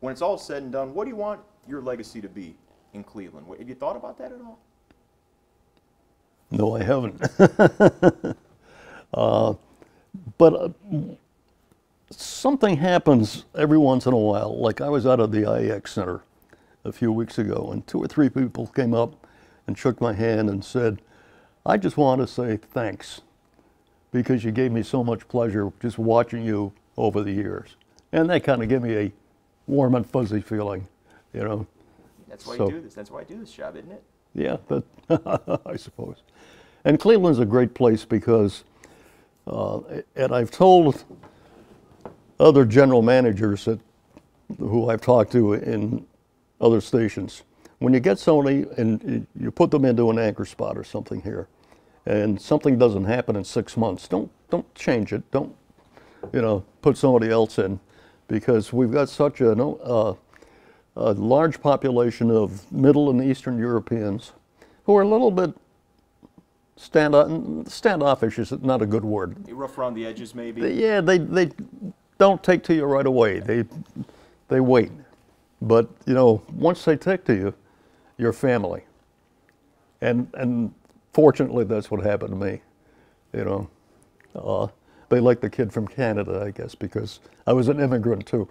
when it's all said and done, what do you want your legacy to be in Cleveland? Have you thought about that at all? No, I haven't. But something happens every once in a while. Like I was out at the IEX Center a few weeks ago, and 2 or 3 people came up and shook my hand and said, I just want to say thanks because you gave me so much pleasure just watching you over the years. And that kind of gave me a warm and fuzzy feeling, you know. That's why you do this. That's why I do this job, isn't it? Yeah, but I suppose. And Cleveland's a great place because, and I've told other general managers who I've talked to in other stations, when you get somebody and you put them into an anchor spot or something here, and something doesn't happen in 6 months, don't change it. Don't, put somebody else in, because we've got such a large population of Middle and Eastern Europeans who are a little bit standoffish is not a good word. They rough around the edges, maybe. They don't take to you right away. They wait, but once they take to you, you're family. And fortunately, that's what happened to me. They like the kid from Canada, I guess, because I was an immigrant too.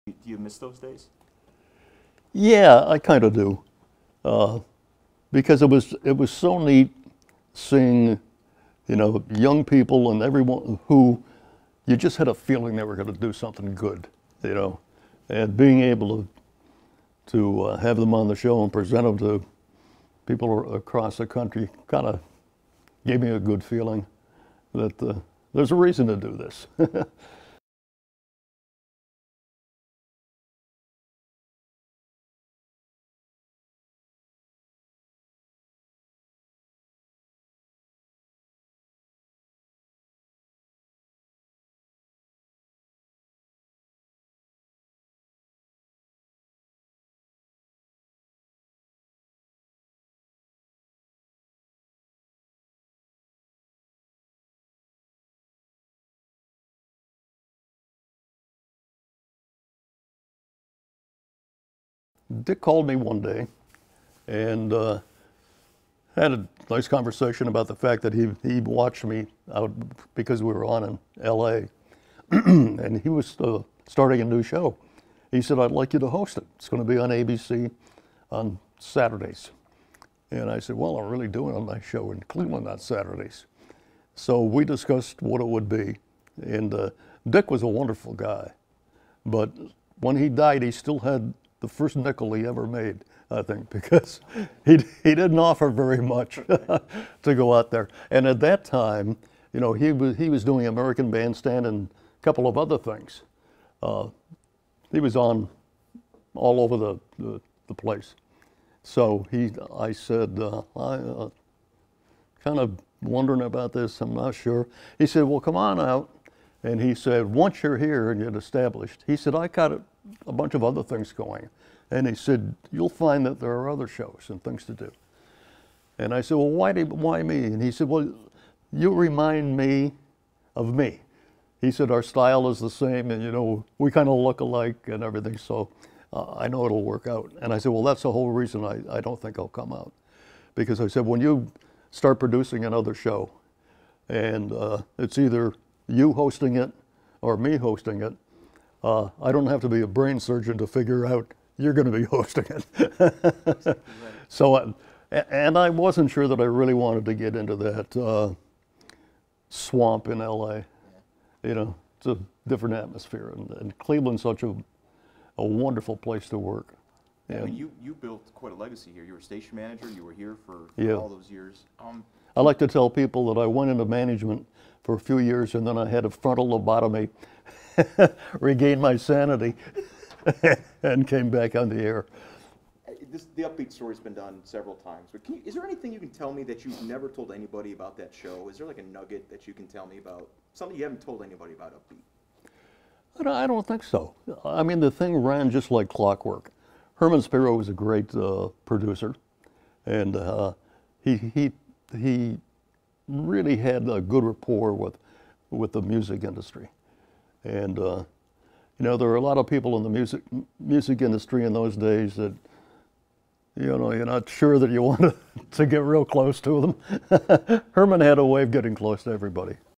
Do you miss those days? Yeah, I kind of do, because it was so neat seeing, young people and everyone who you just had a feeling they were going to do something good, and being able to have them on the show and present them to people across the country kind of gave me a good feeling that there's a reason to do this. Dick called me one day and had a nice conversation about the fact that he watched me out because we were on in LA and he was starting a new show. He said, I'd like you to host it. It's going to be on ABC on Saturdays. And I said, well, I'm really doing a nice show in Cleveland on Saturdays. So we discussed what it would be. And Dick was a wonderful guy. But when he died, he still had the first nickel he ever made, I think, because he didn't offer very much to go out there. And at that time, he was doing American Bandstand and a couple of other things. He was on all over the place. So I said, I kind of wondering about this, I'm not sure. He said, well, come on out. And he said, once you're here and you're established, he said, I got a bunch of other things going. And he said, you'll find that there are other shows and things to do. And I said, well, why me? And he said, well, you remind me of me. He said, our style is the same and, we kind of look alike and everything, so I know it'll work out. And I said, well, that's the whole reason I don't think I'll come out. Because I said, when you start producing another show and it's either you hosting it or me hosting it, I don't have to be a brain surgeon to figure out you're going to be hosting it. So, and I wasn't sure that I really wanted to get into that swamp in LA. It's a different atmosphere, and Cleveland's such a wonderful place to work. I mean, you built quite a legacy here. You were station manager. You were here for Yeah. all those years. I like to tell people that I went into management for a few years and then I had a frontal lobotomy, regained my sanity, and came back on the air. The Upbeat story's been done several times, but is there anything you can tell me that you've never told anybody about that show? Is there like a nugget that you can tell me about, something you haven't told anybody about Upbeat? I don't think so. I mean, the thing ran just like clockwork. Herman Spiro was a great producer, and he really had a good rapport with the music industry. And you know, there were a lot of people in the music industry in those days that, you know, you're not sure that you want to get real close to them. Herman had a way of getting close to everybody.